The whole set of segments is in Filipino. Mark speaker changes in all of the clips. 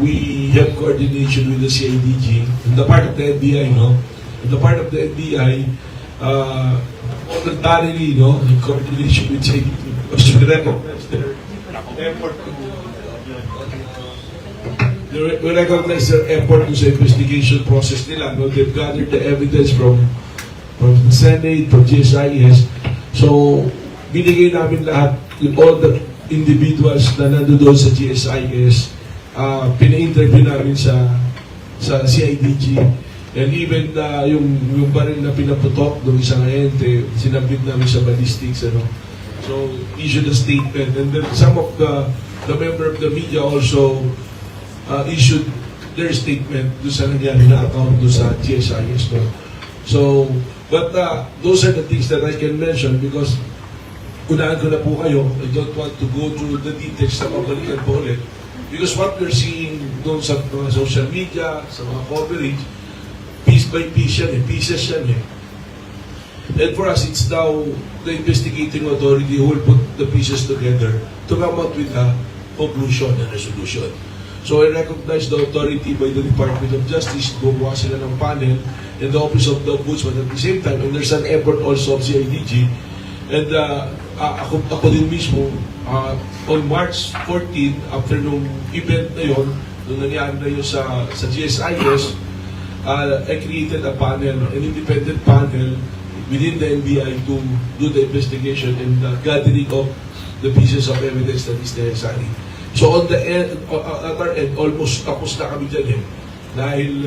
Speaker 1: we have coordination with the CIDG, in the part of the NBI, no? In the part of the NBI, voluntarily, no, in coordination with CIDG, because we recognize their effort we recognize their effort sa investigation process nila. No? They've gathered the evidence from the Senate, from GSIS. So, binigay namin lahat with all the individuals na nandoon sa GSIS. Pina-interview namin sa CIDG. And even yung baril na pinaputok ng isang ahente, sinabit namin sa ballistics. Ano? So, issued a statement. And then some of the member of the media also issued their statement doon sa nangyari na account doon sa GSIS. No? So, but those are the things that I can mention because unahan ko na po kayo. I don't want to go through the details na mabalikan po ulit. Because what we're seeing doon sa mga social media, sa mga coverage, piece by piece yan pieces yan And for us, it's now the investigating authority who will put the pieces together to come out with a conclusion and resolution. So I recognize the authority by the Department of Justice, gumawa sila ng panel and the Office of the Ombudsman at the same time, and there's an effort also of CIDG. And ako din mismo, on March 14, after nung event na yun, nung nangyari na yun sa GSIS, I created a panel, an independent panel within the NBI to do the investigation and gathering of the pieces of evidence that is necessary. So on the end, at our end, almost tapos na kami dyan Dahil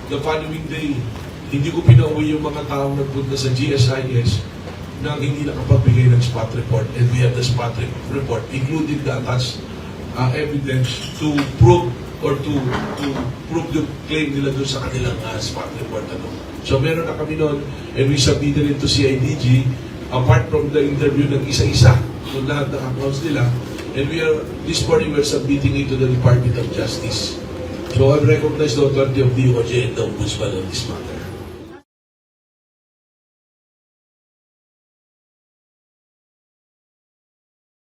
Speaker 1: the following day, hindi ko pinauwi yung mga taong nagpunta sa GSIS na hindi nakapagbigay ng spot report. And we have the spot report, including the attached evidence to prove or to prove the claim nila doon sa kanilang spot report. So meron na kami noon and we submitted it to CIDG apart from the interview ng isa-isa kung lahat ng accounts nila. And this morning, we're submitting it to the Department of Justice. So I recognize the authority of DOJ and the Ombudsman on this matter.